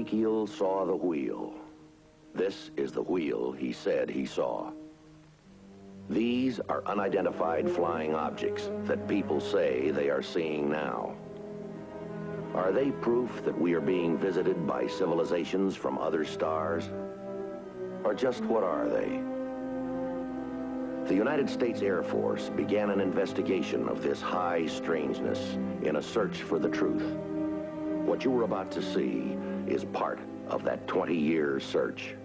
Ezekiel saw the wheel. This is the wheel he said he saw. These are unidentified flying objects that people say they are seeing now. Are they proof that we are being visited by civilizations from other stars? Or just what are they? The United States Air Force began an investigation of this high strangeness in a search for the truth. What you are about to see is part of that 20-year search.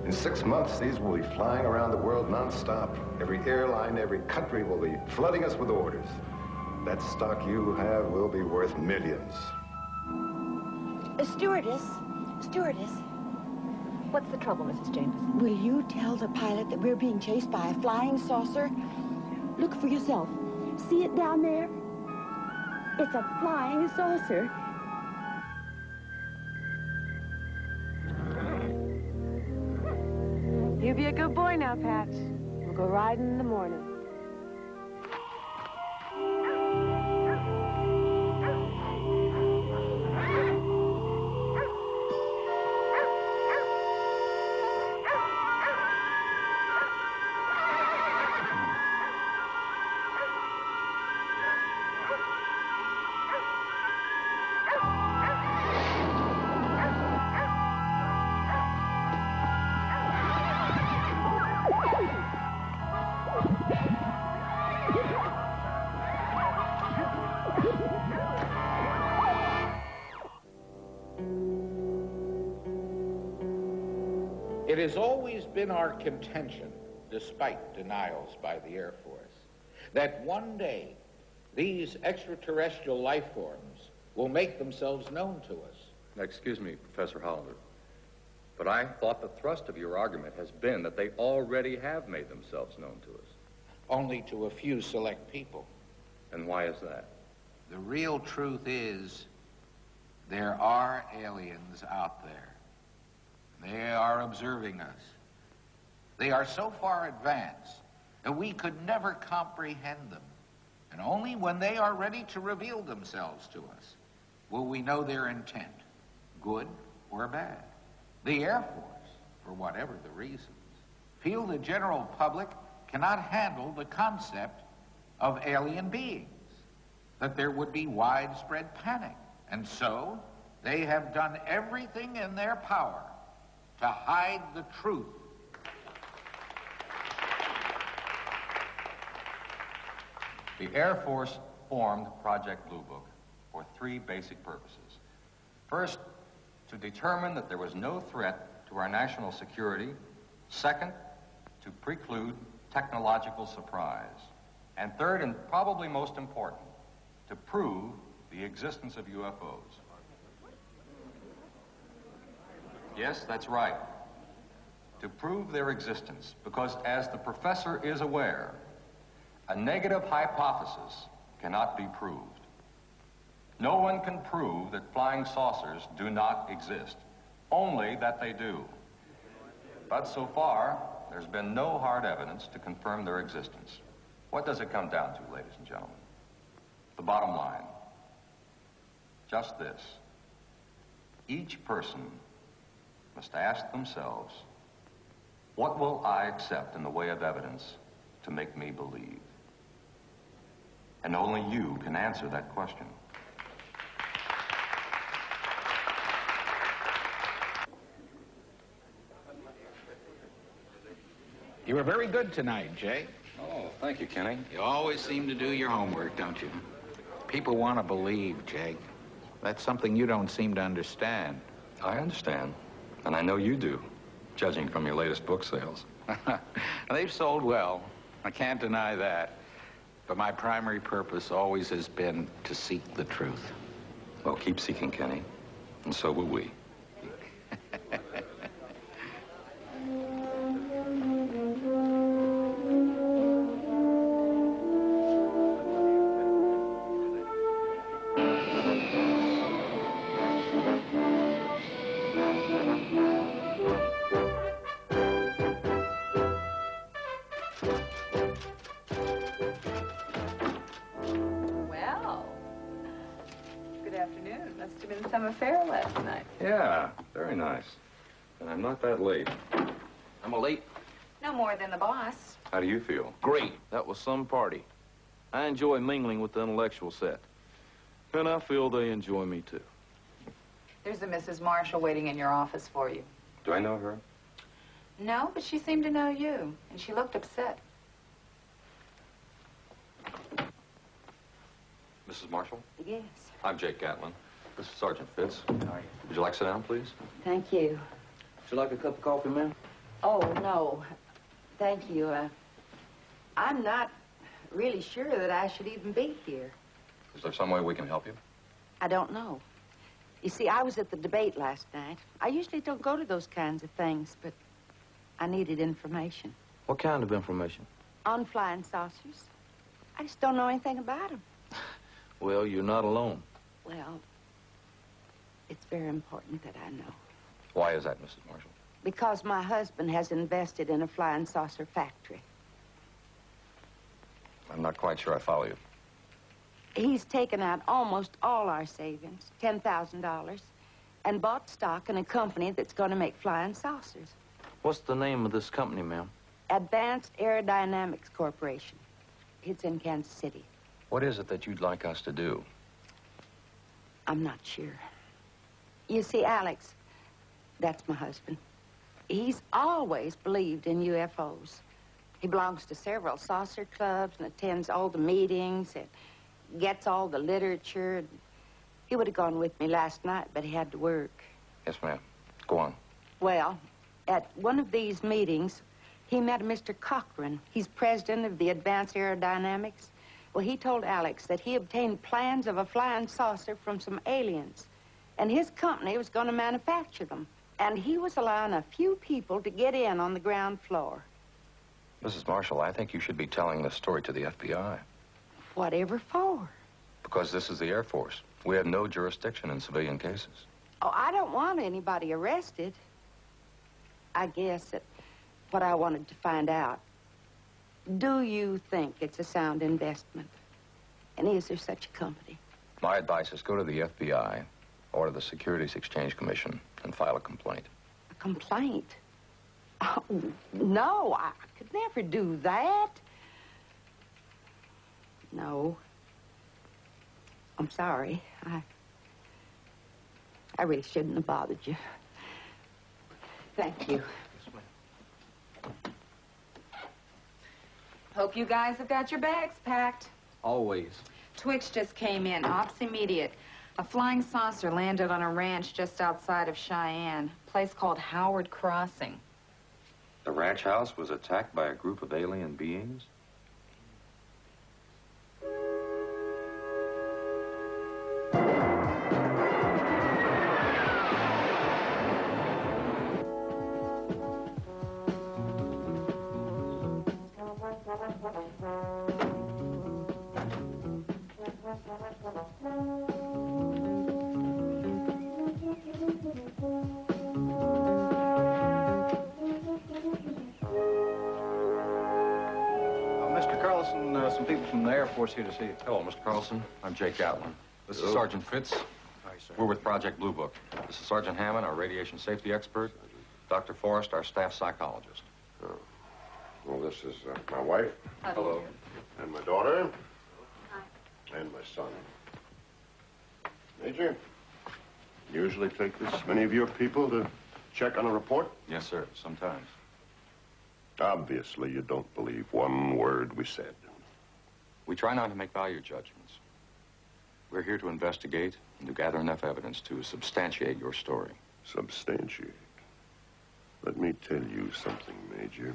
In 6 months, these will be flying around the world non-stop. Every airline, every country will be flooding us with orders. That stock you have will be worth millions. Stewardess. What's the trouble, Mrs. Jameson? Will you tell the pilot that we're being chased by a flying saucer? Look for yourself. See it down there? It's a flying saucer. You be a good boy now, Patch. We'll go riding in the morning. It has always been our contention, despite denials by the Air Force, that one day these extraterrestrial life forms will make themselves known to us. Excuse me, Professor Hollander, but I thought the thrust of your argument has been that they already have made themselves known to us. Only to a few select people. And why is that? The real truth is there are aliens out there. They are observing us. They are so far advanced that we could never comprehend them. And only when they are ready to reveal themselves to us will we know their intent, good or bad. The Air Force, for whatever the reasons, feel the general public cannot handle the concept of alien beings, that there would be widespread panic. And so they have done everything in their power to hide the truth. The Air Force formed Project Bluebook for 3 basic purposes. First, to determine that there was no threat to our national security. Second, to preclude technological surprise. And third, and probably most important, to prove the existence of UFOs. Yes, that's right. To prove their existence, because as the professor is aware, a negative hypothesis cannot be proved. No one can prove that flying saucers do not exist, only that they do. But so far, there's been no hard evidence to confirm their existence. What does it come down to, ladies and gentlemen? The bottom line. Just this. Each person must ask themselves, what will I accept in the way of evidence to make me believe? And only you can answer that question. You were very good tonight, Jay. Oh, Thank you, Kenny. You always seem to do your homework, don't you? People want to believe, Jake. That's something you don't seem to understand. I understand, and I know you do, judging from your latest book sales. They've sold well. I can't deny that. But my primary purpose always has been to seek the truth. Well, keep seeking, Kenny, and so will we. Well, good afternoon. Must have been some affair last night. Yeah, very nice. And I'm not that late. I'm a late. No more than the boss. How do you feel? Great. That was some party. I enjoy mingling with the intellectual set. And I feel they enjoy me, too. There's a Mrs. Marshall waiting in your office for you. Do I know her? No, but she seemed to know you, and she looked upset. Mrs. Marshall? Yes, I'm Jake Gatlin. This is Sergeant Fitz. Would you like to sit down, please? thank you. Would you like a cup of coffee, ma'am? Oh, no, thank you. I'm not really sure that I should even be here. Is there some way we can help you? I don't know. You see, I was at the debate last night. I usually don't go to those kinds of things, but I needed information. What kind of information? On flying saucers. I just don't know anything about them. Well, you're not alone. Well, it's very important that I know. Why is that, Mrs. Marshall? Because my husband has invested in a flying saucer factory. I'm not quite sure I follow you. He's taken out almost all our savings, $10,000, and bought stock in a company that's going to make flying saucers. What's the name of this company, ma'am? Advanced Aerodynamics Corporation. It's in Kansas City. What is it that you'd like us to do? I'm not sure. You see, Alex, that's my husband. He's always believed in UFOs. He belongs to several saucer clubs and attends all the meetings and gets all the literature. He would have gone with me last night, but he had to work. Yes, ma'am. Go on. Well, at one of these meetings, he met a Mr. Cochran. He's president of the Advanced Aerodynamics. Well, he told Alex that he obtained plans of a flying saucer from some aliens, and his company was going to manufacture them. And he was allowing a few people to get in on the ground floor. Mrs. Marshall, I think you should be telling this story to the FBI. Whatever for? Because this is the Air Force. We have no jurisdiction in civilian cases. Oh, I don't want anybody arrested. I guess that what I wanted to find out, do you think it's a sound investment? And is there such a company? My advice is go to the FBI or to the Securities Exchange Commission and file a complaint. A complaint? Oh, no, I could never do that. No. I'm sorry. I really shouldn't have bothered you. Thank you. Hope you guys have got your bags packed. Always. Twix just came in, ops immediate. A flying saucer landed on a ranch just outside of Cheyenne, a place called Howard Crossing. The ranch house was attacked by a group of alien beings? Mr. Carlson, some people from the Air Force here to see you. Hello, Mr. Carlson. I'm Jake Gatlin. This is Sergeant Fitz. Hi, sir. We're with Project Bluebook. This is Sergeant Hammond, our radiation safety expert. Dr. Forrest, our staff psychologist. Oh. Well, this is my wife. Hello. And my daughter. Hi. And my son. Major, usually take this many of your people to check on a report? Yes, sir. Sometimes. Obviously, you don't believe one word we said. We try not to make value judgments. We're here to investigate and to gather enough evidence to substantiate your story. Substantiate? Let me tell you something, Major.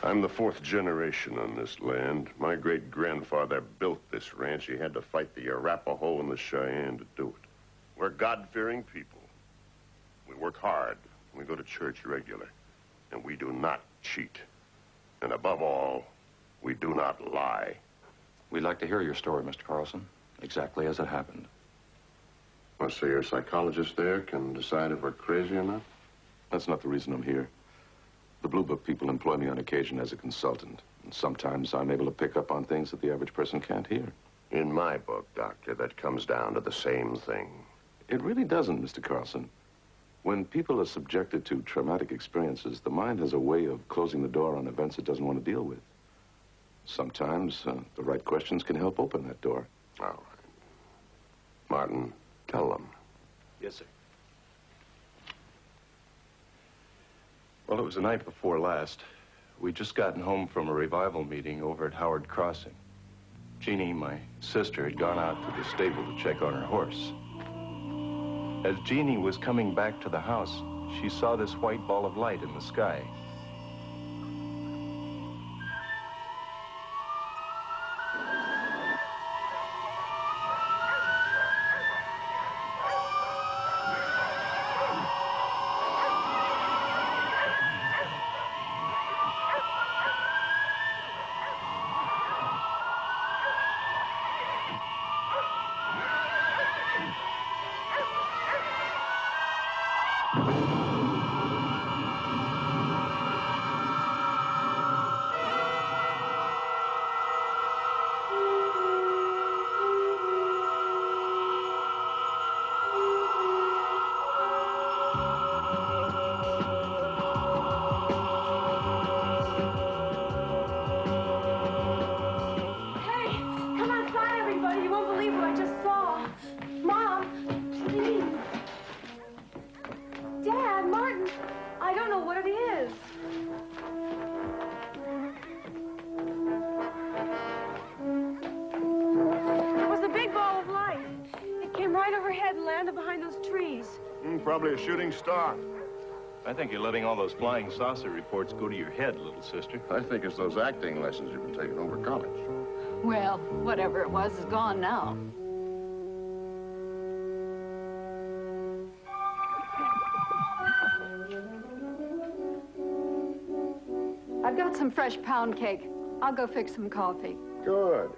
I'm the 4th generation on this land. My great-grandfather built this ranch. He had to fight the Arapaho and the Cheyenne to do it. We're God-fearing people. We work hard. We go to church regular. And we do not cheat. And above all, we do not lie. We'd like to hear your story, Mr. Carlson, exactly as it happened. Well, so your psychologist there can decide if we're crazy or not? That's not the reason I'm here. The Bluebook people employ me on occasion as a consultant. And sometimes I'm able to pick up on things that the average person can't hear. In my book, Doctor, that comes down to the same thing. It really doesn't, Mr. Carlson. When people are subjected to traumatic experiences, the mind has a way of closing the door on events it doesn't want to deal with. Sometimes the right questions can help open that door. All right. Martin, tell them. Yes, sir. Well, it was the night before last. We'd just gotten home from a revival meeting over at Howard Crossing. Jeannie, my sister, had gone out to the stable to check on her horse. As Jeannie was coming back to the house, she saw this white ball of light in the sky. Probably a shooting star. I think you're letting all those flying saucer reports go to your head, little sister. I think it's those acting lessons you've been taking over college. Well, whatever it was is gone now. I've got some fresh pound cake. I'll go fix some coffee. Good.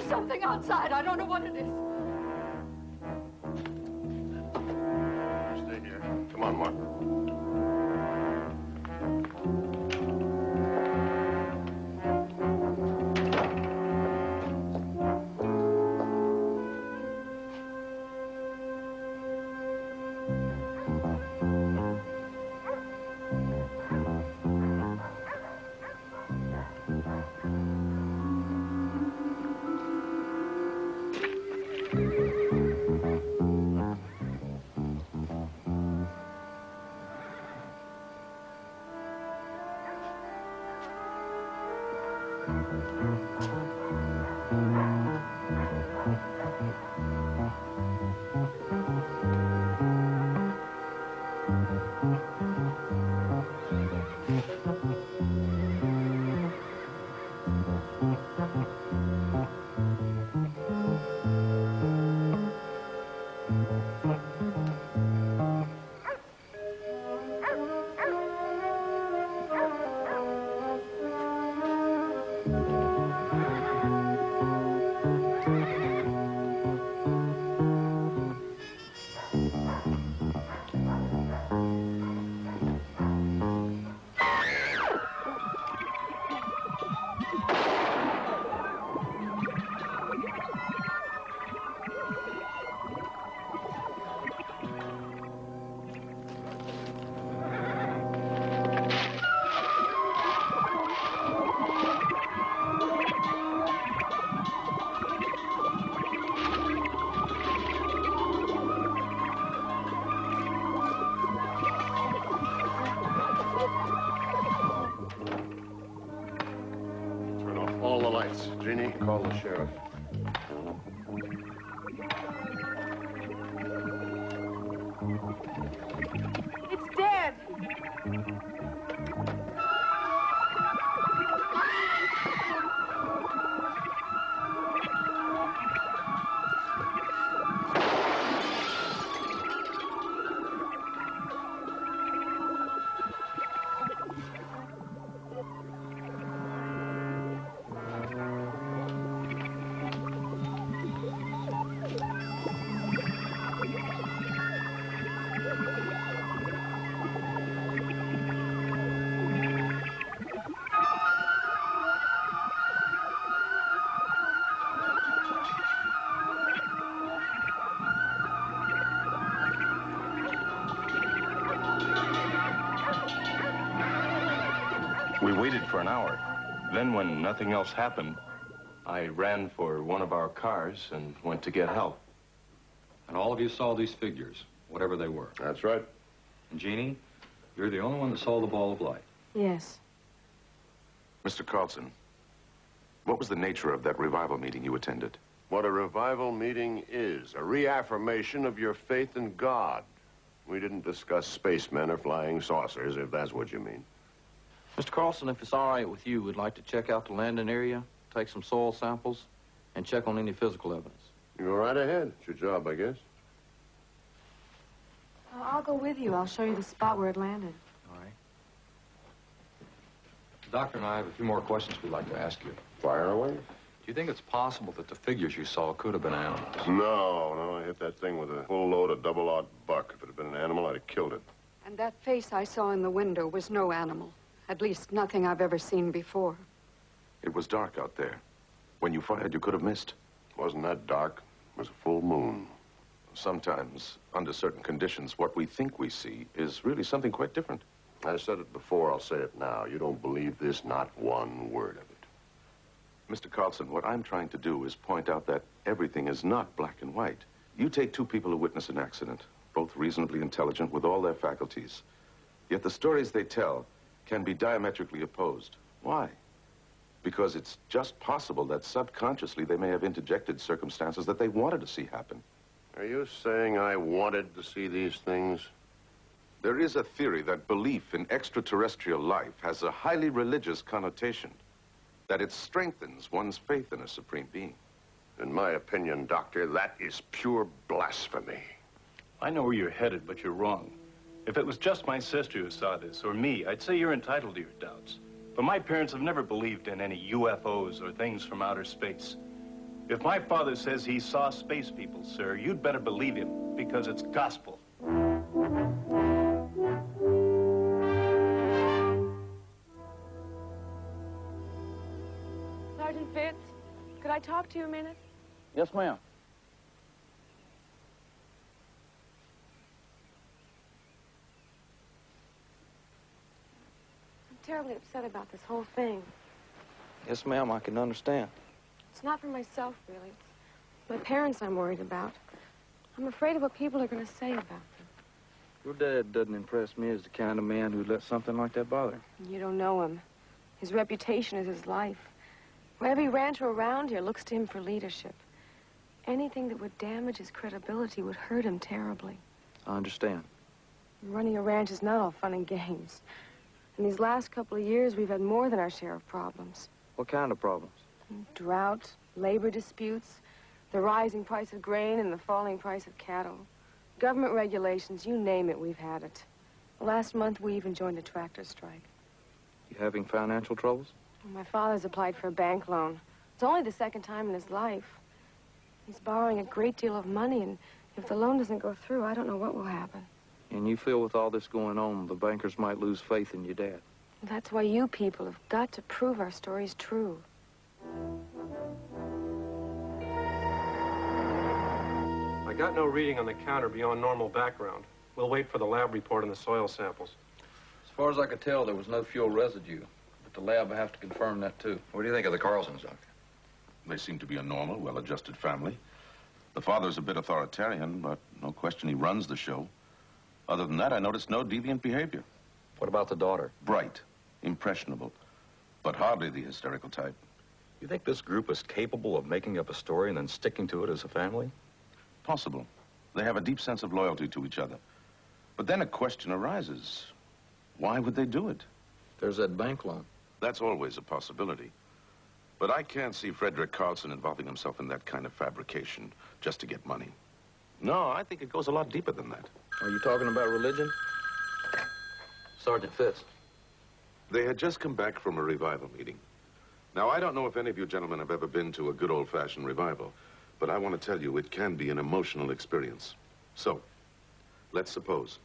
Something outside. I don't know what it is. Stay here. Come on, Mark. Fitz, Jeannie, call the sheriff. It's dead. We waited for an hour. Then when nothing else happened, I ran for one of our cars and went to get help. And all of you saw these figures, whatever they were. That's right. And Jeannie, you're the only one that saw the ball of light. Yes. Mr. Carlson, what was the nature of that revival meeting you attended? What a revival meeting is, a reaffirmation of your faith in God. We didn't discuss spacemen or flying saucers, if that's what you mean. Mr. Carlson, if it's all right with you, we'd like to check out the landing area, take some soil samples, and check on any physical evidence. You go right ahead. It's your job, I guess. I'll go with you. I'll show you the spot where it landed. All right. The doctor and I have a few more questions we'd like to ask you. Fire away. Do you think it's possible that the figures you saw could have been animals? No, I hit that thing with a full load of double-aught buck. If it had been an animal, I'd have killed it. And that face I saw in the window was no animal. At least nothing I've ever seen before. It was dark out there. When you fired, you could have missed. It wasn't that dark. It was a full moon. Sometimes, under certain conditions, what we think we see is really something quite different. I said it before, I'll say it now. You don't believe this, not one word of it. Mr. Carlson, what I'm trying to do is point out that everything is not black and white. You take two people who witness an accident, both reasonably intelligent with all their faculties. Yet the stories they tell can be diametrically opposed. Why? Because it's just possible that subconsciously they may have interjected circumstances that they wanted to see happen. Are you saying I wanted to see these things? There is a theory that belief in extraterrestrial life has a highly religious connotation, that it strengthens one's faith in a supreme being. In my opinion, Doctor, that is pure blasphemy. I know where you're headed, but you're wrong. If it was just my sister who saw this, or me, I'd say you're entitled to your doubts. But my parents have never believed in any UFOs or things from outer space. If my father says he saw space people, sir, you'd better believe him, because it's gospel. Sergeant Fitz, could I talk to you a minute? Yes, ma'am. I'm terribly upset about this whole thing. Yes, ma'am, I can understand. It's not for myself, really. It's my parents I'm worried about. I'm afraid of what people are going to say about them. Your dad doesn't impress me as the kind of man who'd let something like that bother him. You don't know him. His reputation is his life. Every rancher around here looks to him for leadership. Anything that would damage his credibility would hurt him terribly. I understand. Running a ranch is not all fun and games. In these last couple of years, we've had more than our share of problems. What kind of problems? Drought, labor disputes, the rising price of grain and the falling price of cattle. Government regulations, you name it, we've had it. Last month, we even joined a tractor strike. You having financial troubles? My father's applied for a bank loan. It's only the second time in his life. He's borrowing a great deal of money, and if the loan doesn't go through, I don't know what will happen. And you feel with all this going on, the bankers might lose faith in your dad. That's why you people have got to prove our story's true. I got no reading on the counter beyond normal background. We'll wait for the lab report on the soil samples. As far as I could tell, there was no fuel residue. But the lab will have to confirm that, too. What do you think of the Carlsons, Doctor? They seem to be a normal, well-adjusted family. The father's a bit authoritarian, but no question he runs the show. Other than that, I noticed no deviant behavior. What about the daughter? Bright, impressionable, but hardly the hysterical type. You think this group is capable of making up a story and then sticking to it as a family? Possible. They have a deep sense of loyalty to each other. But then a question arises. Why would they do it? There's that bank loan. That's always a possibility. But I can't see Frederick Carlson involving himself in that kind of fabrication just to get money. No, I think it goes a lot deeper than that. Are you talking about religion? Sergeant Fitz. They had just come back from a revival meeting. Now, I don't know if any of you gentlemen have ever been to a good old-fashioned revival, but I want to tell you it can be an emotional experience. So, let's suppose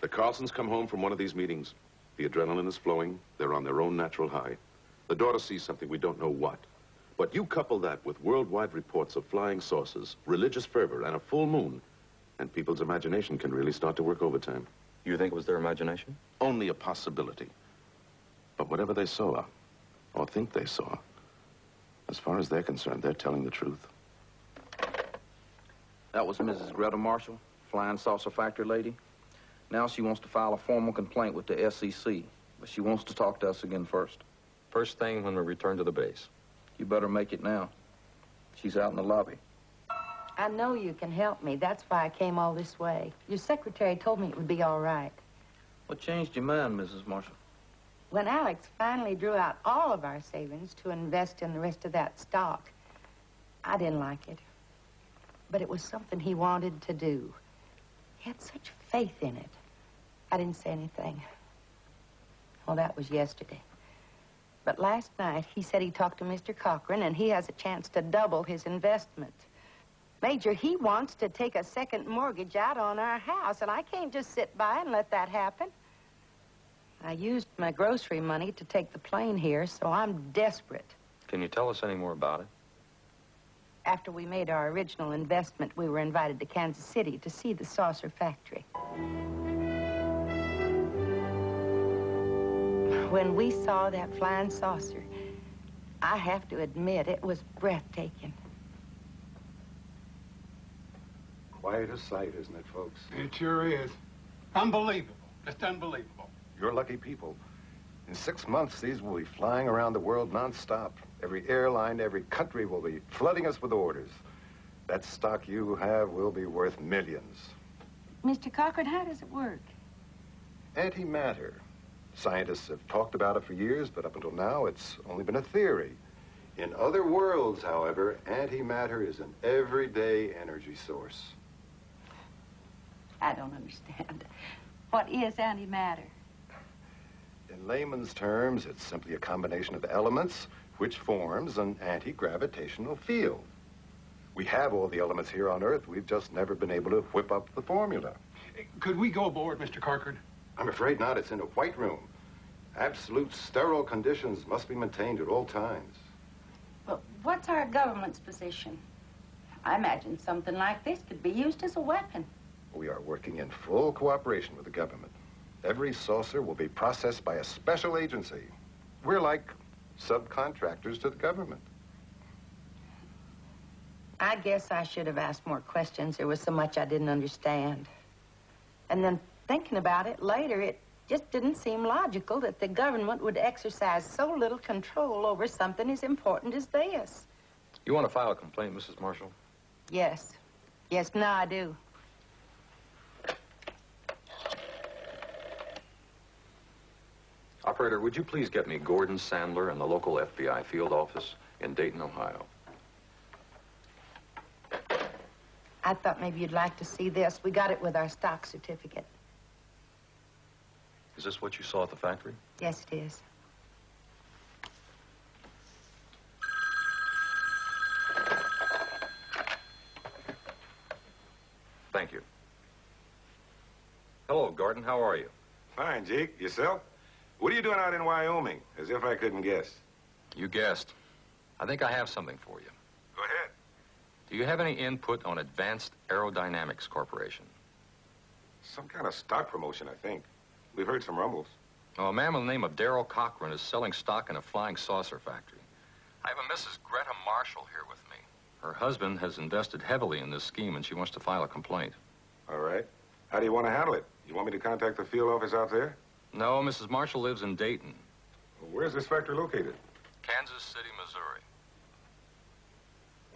the Carlsons come home from one of these meetings. The adrenaline is flowing. They're on their own natural high. The daughter sees something we don't know what. But you couple that with worldwide reports of flying saucers, religious fervor, and a full moon, and people's imagination can really start to work overtime. You think it was their imagination? Only a possibility. But whatever they saw, or think they saw, as far as they're concerned, they're telling the truth. That was Mrs. Greta Marshall, flying saucer factory lady. Now she wants to file a formal complaint with the SEC, but she wants to talk to us again first. First thing when we return to the base. You better make it now. She's out in the lobby. I know you can help me. That's why I came all this way. Your secretary told me it would be all right. What changed your mind, Mrs. Marshall? When Alex finally drew out all of our savings to invest in the rest of that stock, I didn't like it. But it was something he wanted to do. He had such faith in it. I didn't say anything. Well, that was yesterday. But last night, he said he talked to Mr. Cochran, and he has a chance to double his investment. Major, he wants to take a second mortgage out on our house, and I can't just sit by and let that happen. I used my grocery money to take the plane here, so I'm desperate. Can you tell us any more about it? After we made our original investment, we were invited to Kansas City to see the saucer factory. When we saw that flying saucer, I have to admit, it was breathtaking. Quite a sight, isn't it, folks? It sure is. Unbelievable. Just unbelievable. You're lucky people. In 6 months, these will be flying around the world nonstop. Every airline, every country will be flooding us with orders. That stock you have will be worth millions. Mr. Cochran, how does it work? Antimatter. Scientists have talked about it for years, but up until now, it's only been a theory. In other worlds, however, antimatter is an everyday energy source. I don't understand. What is antimatter? In layman's terms, it's simply a combination of elements which forms an anti-gravitational field. We have all the elements here on Earth. We've just never been able to whip up the formula. Could we go aboard, Mr. Cochran? I'm afraid not. It's in a white room. Absolute sterile conditions must be maintained at all times. But what's our government's position? I imagine something like this could be used as a weapon. We are working in full cooperation with the government. Every saucer will be processed by a special agency. We're like subcontractors to the government. I guess I should have asked more questions. There was so much I didn't understand. And then thinking about it later, it just didn't seem logical that the government would exercise so little control over something as important as this. You want to file a complaint, Mrs. Marshall? Yes. Yes, now I do. Operator, would you please get me Gordon Sandler in the local FBI field office in Dayton, Ohio? I thought maybe you'd like to see this. We got it with our stock certificate. Is this what you saw at the factory? Yes, it is. Thank you. Hello, Gordon. How are you? Fine, Jake. Yourself? What are you doing out in Wyoming? As if I couldn't guess. You guessed. I think I have something for you. Go ahead. Do you have any input on Advanced Aerodynamics Corporation? Some kind of stock promotion, I think. We've heard some rumbles. Oh, a man with the name of Darryl Cochran is selling stock in a flying saucer factory. I have a Mrs. Greta Marshall here with me. Her husband has invested heavily in this scheme, and she wants to file a complaint. All right. How do you want to handle it? You want me to contact the field office out there? No, Mrs. Marshall lives in Dayton. Well, where's this factory located? Kansas City, Missouri.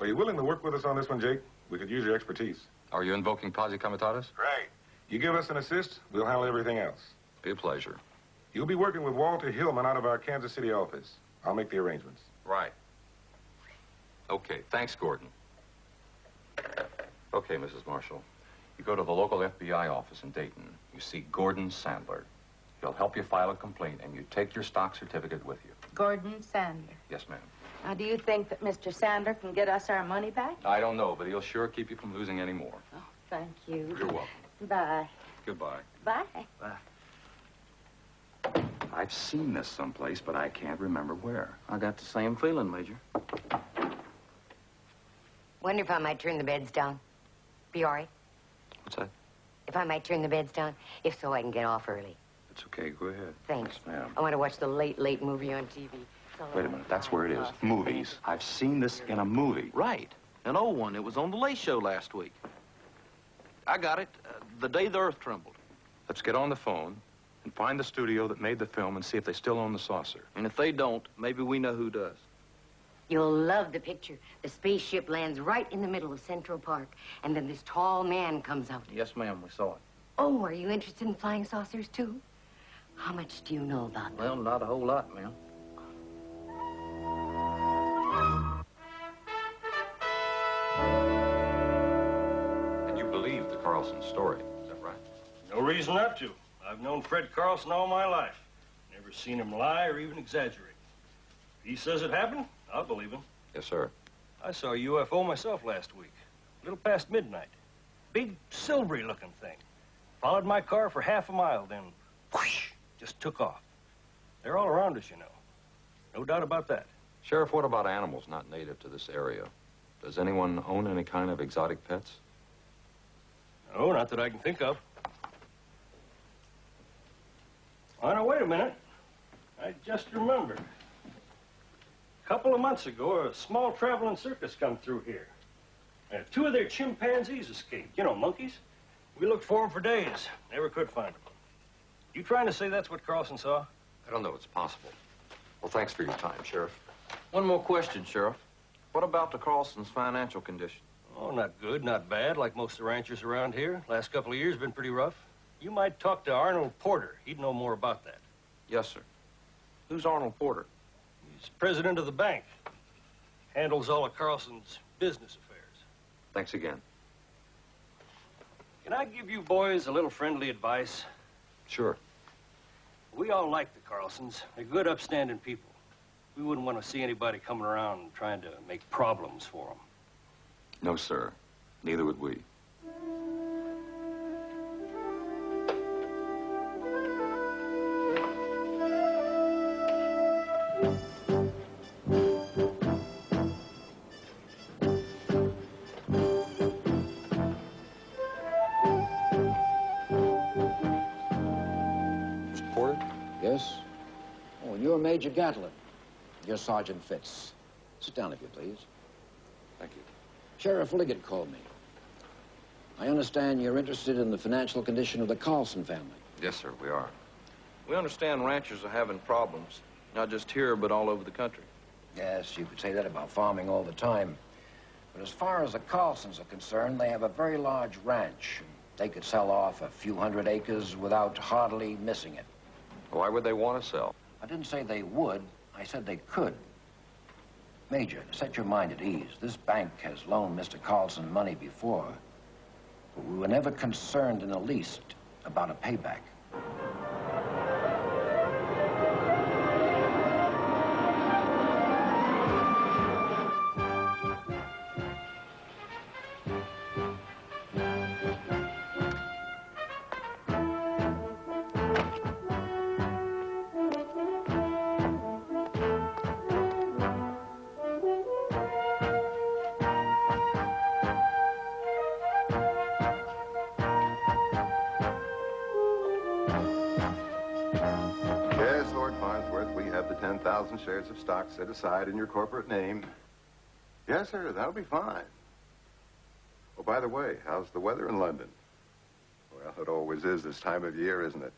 Are you willing to work with us on this one, Jake? We could use your expertise. Are you invoking posse comitatus? Right. You give us an assist, we'll handle everything else. Be a pleasure. You'll be working with Walter Hillman out of our Kansas City office. I'll make the arrangements. Right. Okay, thanks, Gordon. Okay, Mrs. Marshall. You go to the local FBI office in Dayton. You see Gordon Sandler. He'll help you file a complaint, and you take your stock certificate with you. Gordon Sandler. Yes, ma'am. Now, do you think that Mr. Sandler can get us our money back? I don't know, but he'll sure keep you from losing any more. Oh, thank you. You're welcome. Bye. Goodbye. Bye. Bye. I've seen this someplace, but I can't remember where. I got the same feeling, Major. Wonder if I might turn the beds down. Be all right? What's that? If I might turn the beds down? If so, I can get off early. It's okay. Go ahead. Thanks. Yes, ma'am. I want to watch the late movie on TV. Wait a minute. That's where it is. Movies. I've seen this in a movie. Right. An old one. It was on the Late Show last week. I got it. The day the earth trembled. Let's get on the phone and find the studio that made the film and see if they still own the saucer. And if they don't, maybe we know who does. You'll love the picture. The spaceship lands right in the middle of Central Park, and then this tall man comes out. Yes, ma'am. We saw it. Oh, are you interested in flying saucers, too? How much do you know about them? Well, not a whole lot, ma'am. And you believe the Carlson story, is that right? No reason not to. I've known Fred Carlson all my life. Never seen him lie or even exaggerate. If he says it happened, I'll believe him. Yes, sir. I saw a UFO myself last week, a little past midnight. Big, silvery-looking thing. Followed my car for half a mile, then whoosh, just took off. They're all around us, you know. No doubt about that. Sheriff, what about animals not native to this area? Does anyone own any kind of exotic pets? No, not that I can think of. Oh, now, wait a minute. I just remembered. A couple of months ago, a small traveling circus come through here. And 2 of their chimpanzees escaped. You know, monkeys. We looked for them for days. Never could find them. You trying to say that's what Carlson saw? I don't know. It's possible. Well, thanks for your time, Sheriff. One more question, Sheriff. What about the Carlson's financial condition? Oh, not good, not bad, like most of the ranchers around here. Last couple of years been pretty rough. You might talk to Arnold Porter. He'd know more about that. Yes, sir. Who's Arnold Porter? He's president of the bank. Handles all of Carlson's business affairs. Thanks again. Can I give you boys a little friendly advice? Sure. We all like the Carlsons. They're good, upstanding people. We wouldn't want to see anybody coming around trying to make problems for them. No, sir. Neither would we. Major Gatlin. You're Sergeant Fitz. Sit down, if you please. Thank you. Sheriff Liggett called me. I understand you're interested in the financial condition of the Carlson family. Yes, sir, we are. We understand ranchers are having problems, not just here, but all over the country. Yes, you could say that about farming all the time. But as far as the Carlsons are concerned, they have a very large ranch. They could sell off a few hundred acres without hardly missing it. Why would they want to sell? I didn't say they would. I said they could. Major, set your mind at ease. This bank has loaned Mr. Carlson money before, but we were never concerned in the least about a payback. The 10,000 shares of stock set aside in your corporate name. Yes, sir, that'll be fine. Oh, by the way, how's the weather in London? Well, it always is this time of year, isn't it?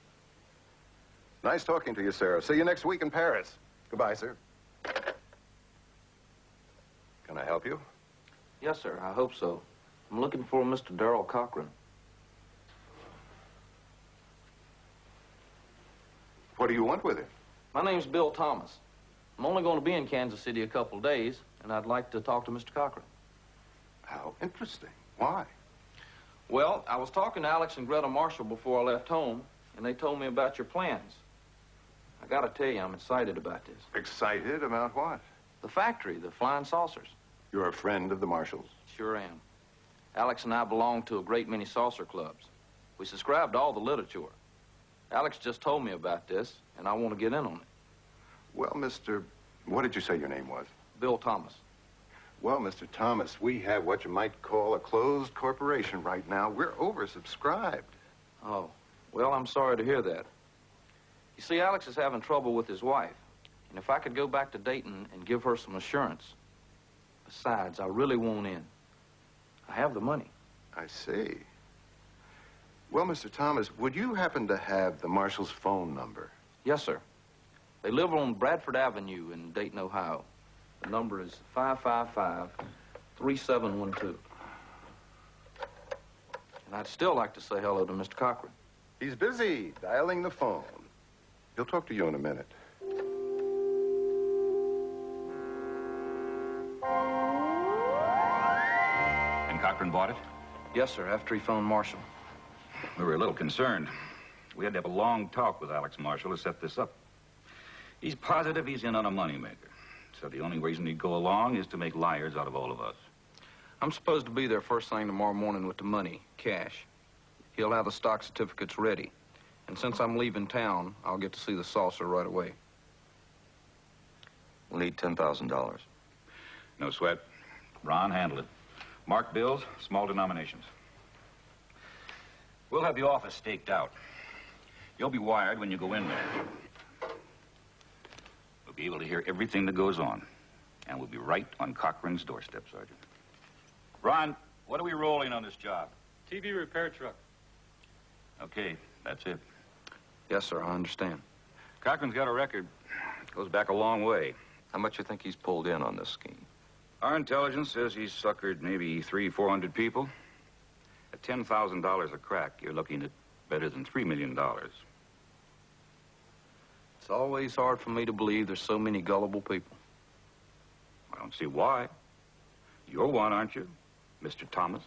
Nice talking to you, Sarah. See you next week in Paris. Goodbye, sir. Can I help you? Yes, sir, I hope so. I'm looking for Mr. Darrell Cochran. What do you want with it? My name's Bill Thomas. I'm only going to be in Kansas City a couple of days, and I'd like to talk to Mr. Cochran. How interesting. Why? Well, I was talking to Alex and Greta Marshall before I left home, and they told me about your plans. I gotta tell you, I'm excited about this. Excited about what? The factory, the flying saucers. You're a friend of the Marshalls? Sure am. Alex and I belong to a great many saucer clubs. We subscribe to all the literature. Alex just told me about this, and I want to get in on it. Well, what did you say your name was? Bill Thomas. Well, Mr. Thomas, we have what you might call a closed corporation right now. We're oversubscribed. Oh, well, I'm sorry to hear that. You see, Alex is having trouble with his wife, and if I could go back to Dayton and give her some assurance. Besides, I really want in. I have the money. I see. Well, Mr. Thomas, would you happen to have the Marshall's phone number? Yes, sir. They live on Bradford Avenue in Dayton, Ohio. The number is 555-3712. And I'd still like to say hello to Mr. Cochran. He's busy dialing the phone. He'll talk to you in a minute. And Cochran bought it? Yes, sir, after he phoned Marshall. We were a little concerned. We had to have a long talk with Alex Marshall to set this up. He's positive he's in on a moneymaker. So the only reason he'd go along is to make liars out of all of us. I'm supposed to be there first thing tomorrow morning with the money, cash. He'll have the stock certificates ready. And since I'm leaving town, I'll get to see the saucer right away. We'll need $10,000. No sweat. Ron, handle it. Mark bills, small denominations. We'll have the office staked out. You'll be wired when you go in there. We'll be able to hear everything that goes on. And we'll be right on Cochran's doorstep, Sergeant. Ron, what are we rolling on this job? TV repair truck. Okay, that's it. Yes, sir, I understand. Cochran's got a record. Goes back a long way. How much you think he's pulled in on this scheme? Our intelligence says he's suckered maybe 300-400 people. At $10,000 a crack, you're looking at better than $3 million. It's always hard for me to believe there's so many gullible people. I don't see why. You're one, aren't you, Mr. Thomas?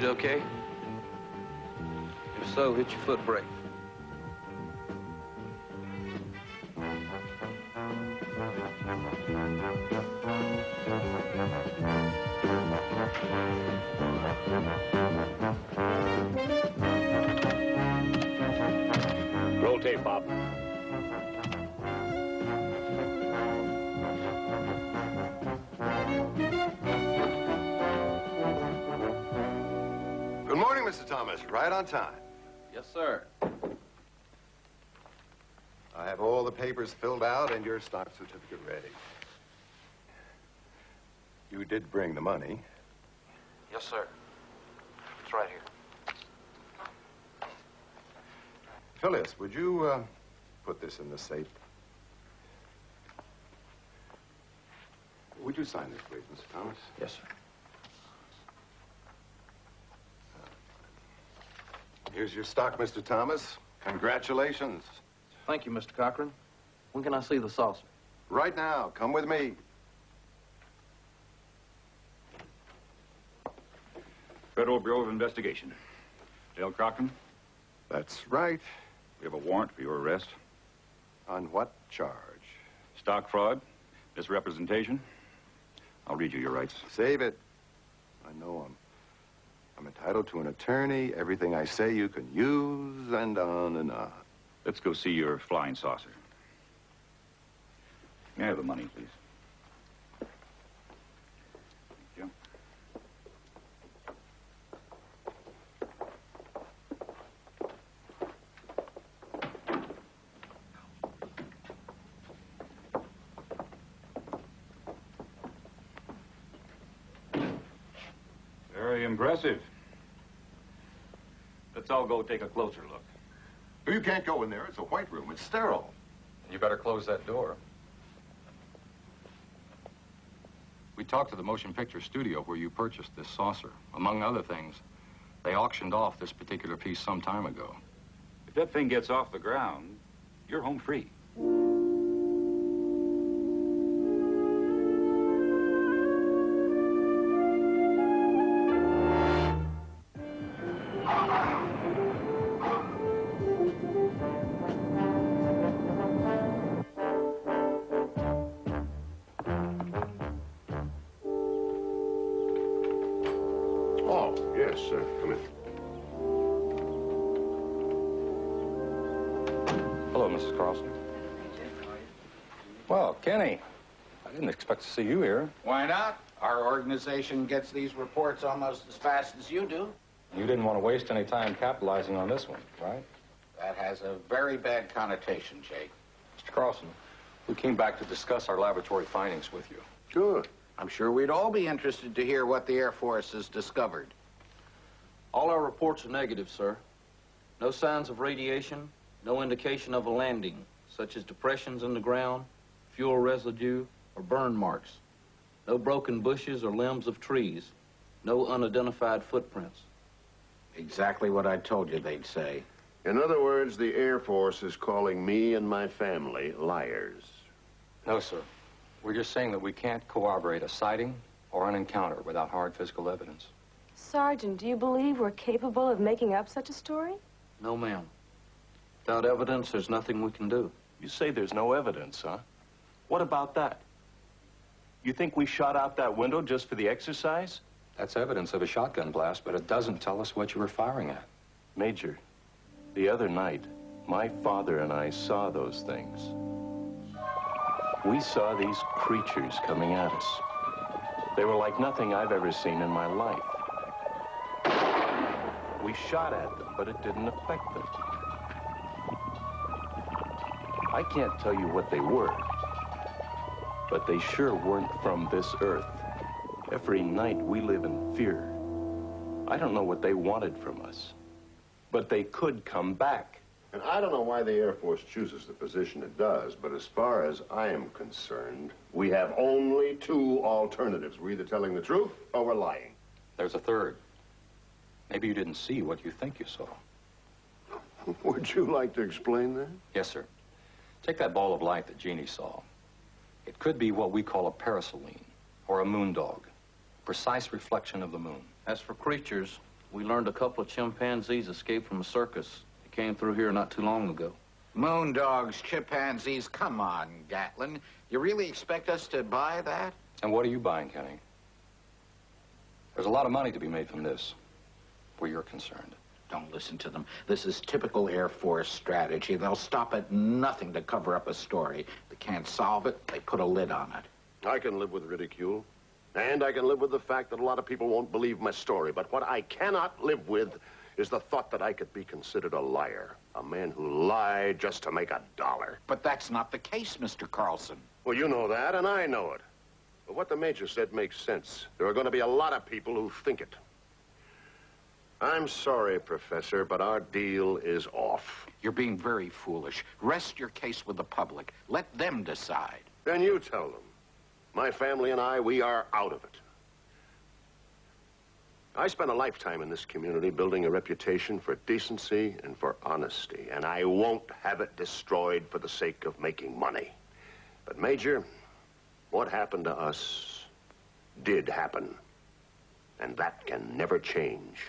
Okay? If so, hit your foot brake. Roll tape, Bob. Good morning, Mr. Thomas. Right on time. Yes, sir. I have all the papers filled out and your stock certificate ready. You did bring the money. Yes, sir. It's right here. Phyllis, would you put this in the safe? Would you sign this, please, Mr. Thomas? Yes, sir. Here's your stock, Mr. Thomas. Congratulations. Thank you, Mr. Cochran. When can I see the saucer? Right now. Come with me. Federal Bureau of Investigation. Dale Cochran? That's right. We have a warrant for your arrest. On what charge? Stock fraud, misrepresentation. I'll read you your rights. Save it. I know them. I'm entitled to an attorney. Everything I say you can use, and on and on. Let's go see your flying saucer. May I have the money, please? Thank you. impressive. Let's all go take a closer look. You can't go in there. It's a white room. It's sterile. You better close that door. We talked to the motion picture studio where you purchased this saucer. Among other things, they auctioned off this particular piece some time ago. If that thing gets off the ground, you're home free. Oh, yes, sir. Come in. Hello, Mrs. Carlson. Well, Kenny, I didn't expect to see you here. Why not? Our organization gets these reports almost as fast as you do. You didn't want to waste any time capitalizing on this one, right? That has a very bad connotation, Jake. Mr. Carlson, we came back to discuss our laboratory findings with you. Sure. I'm sure we'd all be interested to hear what the Air Force has discovered. All our reports are negative, sir. No signs of radiation, no indication of a landing, such as depressions in the ground, fuel residue, or burn marks. No broken bushes or limbs of trees. No unidentified footprints. Exactly what I told you they'd say. In other words, the Air Force is calling me and my family liars. No, sir. We're just saying that we can't corroborate a sighting or an encounter without hard physical evidence. Sergeant, do you believe we're capable of making up such a story? No, ma'am. Without evidence, there's nothing we can do. You say there's no evidence, huh? What about that? You think we shot out that window just for the exercise? That's evidence of a shotgun blast, but it doesn't tell us what you were firing at. Major, the other night, my father and I saw those things. We saw these creatures coming at us. They were like nothing I've ever seen in my life. We shot at them, but it didn't affect them. I can't tell you what they were, but they sure weren't from this earth. Every night we live in fear. I don't know what they wanted from us, but they could come back. And I don't know why the Air Force chooses the position it does, but as far as I am concerned, we have only two alternatives. We're either telling the truth or we're lying. There's a third. Maybe you didn't see what you think you saw. Would you like to explain that? Yes, sir. Take that ball of light that Jeannie saw. It could be what we call a paraselene, or a moondog. Precise reflection of the moon. As for creatures, we learned a couple of chimpanzees escaped from a circus. They came through here not too long ago. Moondogs, chimpanzees, come on, Gatlin. You really expect us to buy that? And what are you buying, Kenny? There's a lot of money to be made from this, where you're concerned. Don't listen to them. This is typical Air Force strategy. They'll stop at nothing to cover up a story. They can't solve it, they put a lid on it. I can live with ridicule, and I can live with the fact that a lot of people won't believe my story. But what I cannot live with is the thought that I could be considered a liar. A man who lied just to make $1. But that's not the case, Mr. Carlson. Well, you know that, and I know it. But what the Major said makes sense. There are going to be a lot of people who think it. I'm sorry, Professor, but our deal is off. You're being very foolish. Rest your case with the public. Let them decide. Then you tell them. My family and I, we are out of it. I spent a lifetime in this community building a reputation for decency and for honesty, and I won't have it destroyed for the sake of making money. But, Major, what happened to us did happen, and that can never change.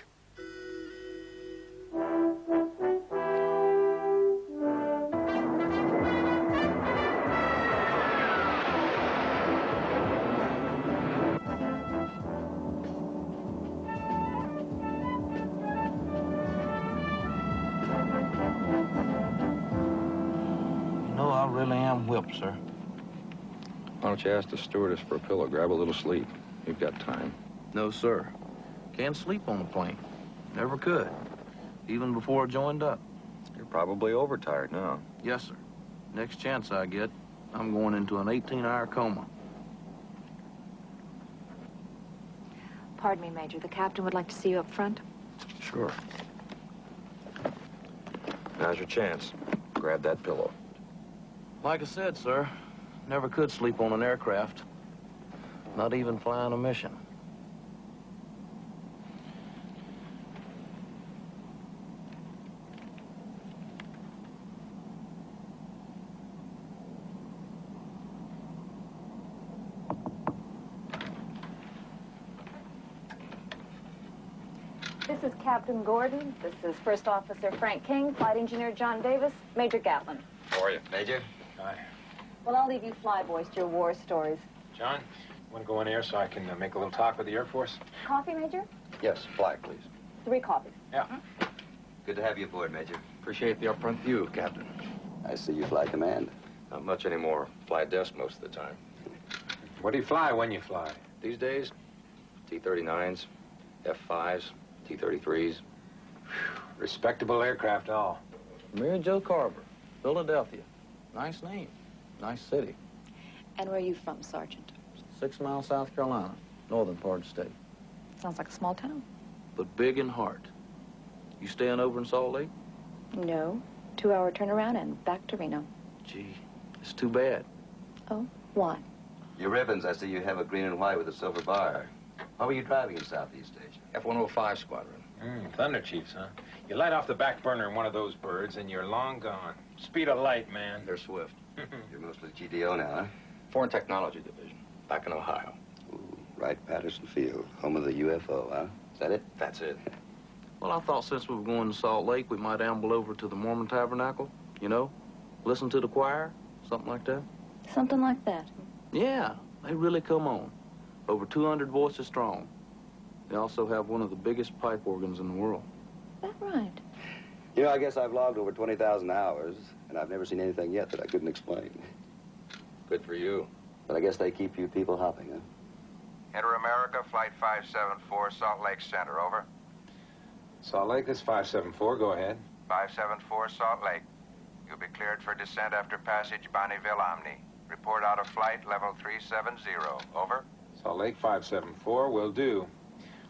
I really am whipped, sir. Why don't you ask the stewardess for a pillow? Grab a little sleep. You've got time. No, sir. Can't sleep on the plane. Never could. Even before I joined up. You're probably overtired now. Yes, sir. Next chance I get, I'm going into an 18-hour coma. Pardon me, Major. The captain would like to see you up front. Sure. Now's your chance. Grab that pillow. Like I said, sir, never could sleep on an aircraft. Not even flying a mission. This is Captain Gordon. This is First Officer Frank King, Flight Engineer John Davis, Major Gatlin. How are you? Major? Hi. Well, I'll leave you flyboys to your war stories. John, want to go in air so I can make a little talk with the Air Force? Coffee, Major? Yes, black, please. 3 coffees. Yeah. Good to have you aboard, Major. Appreciate the upfront view, Captain. I see you fly command. Not much anymore. Fly desk most of the time. What do you fly when you fly? These days, T-39s, F-5s, T-33s. Respectable aircraft, all. Mayor Joe Carver, Philadelphia. Nice name. Nice city. And where are you from, Sergeant? 6 Mile, South Carolina. Northern part of the state. Sounds like a small town. But big in heart. You staying over in Salt Lake? No. 2-hour turnaround and back to Reno. Gee, it's too bad. Oh, why? Your ribbons, I see you have a green and white with a silver bar. What were you driving in Southeast Asia? F-105 Squadron. Thunder Chiefs, huh? You light off the back burner in one of those birds and you're long gone. Speed of light, man. They're swift. You're mostly GDO now, huh? Foreign Technology Division, back in Ohio. Ooh, right Patterson Field, home of the UFO, huh? Is that it? That's it. Well, I thought since we were going to Salt Lake, we might amble over to the Mormon Tabernacle, you know? Listen to the choir, something like that. Something like that. Yeah, they really come on. Over 200 voices strong. They also have one of the biggest pipe organs in the world. Is that right? You know, I guess I've logged over 20,000 hours, and I've never seen anything yet that I couldn't explain. Good for you. But I guess they keep you people hopping, huh? Enter America, Flight 574, Salt Lake Center, over. Salt Lake, this 574, go ahead. 574, Salt Lake. You'll be cleared for descent after passage Bonneville Omni. Report out of flight, level 370, over. Salt Lake 574, will do.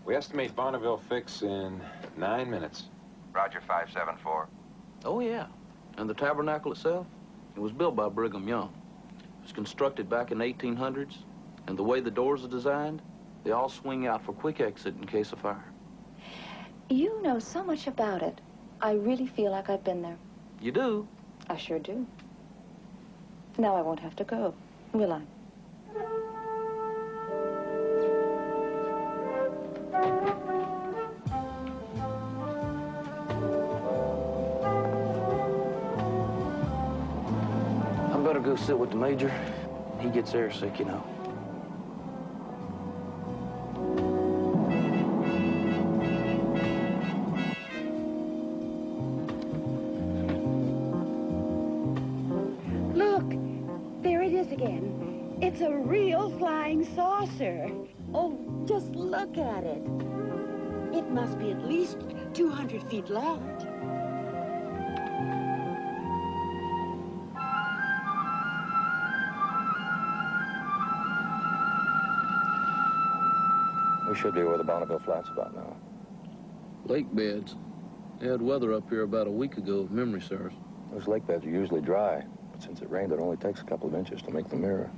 We estimate Bonneville fix in 9 minutes. Roger, 574. Oh, yeah. And the tabernacle itself, it was built by Brigham Young. It was constructed back in the 1800s, and the way the doors are designed, they all swing out for quick exit in case of fire. You know so much about it. I really feel like I've been there. You do? I sure do. Now I won't have to go, will I? I better go sit with the Major. He gets airsick, you know. Look, there it is again. It's a real flying saucer. Oh, just look at it. It must be at least 200 feet long. We should be where the Bonneville Flats about now. Lake beds. They had weather up here about a week ago, if memory serves. Those lake beds are usually dry, but since it rained, it only takes a couple of inches to make the mirror.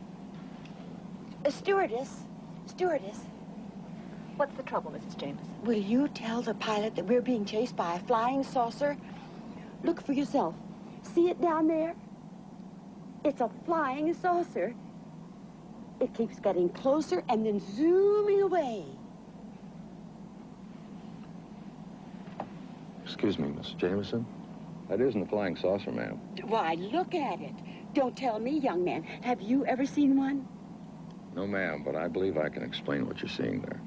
Stewardess. What's the trouble, Mrs. Jameson? Will you tell the pilot that we're being chased by a flying saucer? Look for yourself. See it down there? It's a flying saucer. It keeps getting closer and then zooming away. Excuse me, Miss Jameson. That isn't a flying saucer, ma'am. Why, look at it. Don't tell me, young man. Have you ever seen one? No, ma'am, but I believe I can explain what you're seeing there.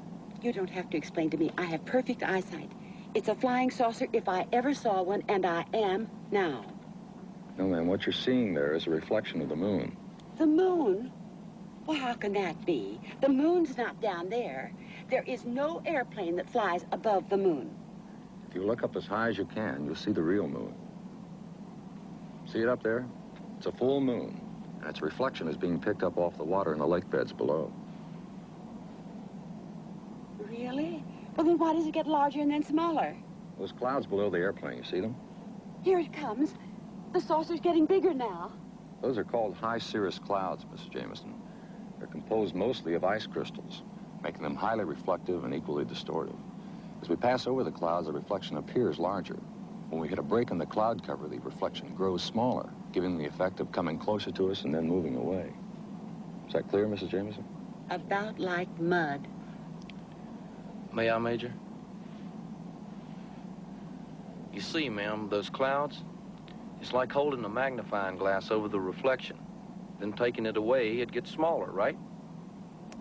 You don't have to explain to me. I have perfect eyesight. It's a flying saucer if I ever saw one, and I am now. No, ma'am, what you're seeing there is a reflection of the moon. The moon? Well, how can that be? The moon's not down there. There is no airplane that flies above the moon. If you look up as high as you can, you'll see the real moon. See it up there? It's a full moon, and its reflection is being picked up off the water in the lake beds below. Really? Well, then why does it get larger and then smaller? Those clouds below the airplane, you see them? Here it comes. The saucer's getting bigger now. Those are called high cirrus clouds, Mrs. Jameson. They're composed mostly of ice crystals, making them highly reflective and equally distortive. As we pass over the clouds, the reflection appears larger. When we hit a break in the cloud cover, the reflection grows smaller, giving the effect of coming closer to us and then moving away. Is that clear, Mrs. Jameson? About like mud. May I, Major? You see, ma'am, those clouds, it's like holding a magnifying glass over the reflection. Then taking it away, it gets smaller, right?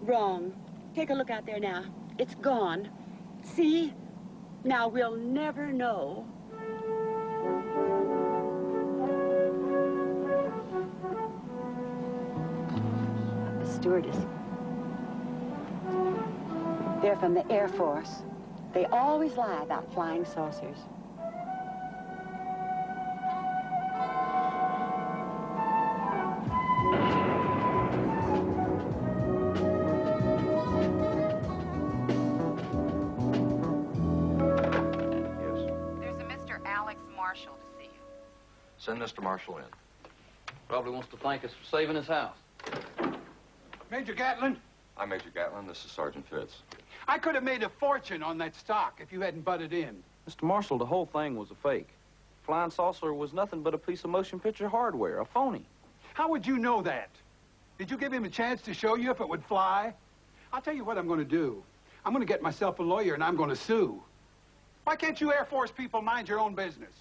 Wrong. Take a look out there now. It's gone. See? Now we'll never know. The stewardess. They're from the Air Force. They always lie about flying saucers. Send Mr. Marshall in. Probably wants to thank us for saving his house. Major Gatlin? I'm Major Gatlin. This is Sergeant Fitz. I could have made a fortune on that stock if you hadn't butted in. Mr. Marshall, the whole thing was a fake. Flying saucer was nothing but a piece of motion picture hardware, a phony. How would you know that? Did you give him a chance to show you if it would fly? I'll tell you what I'm going to do. I'm going to get myself a lawyer and I'm going to sue. Why can't you Air Force people mind your own business?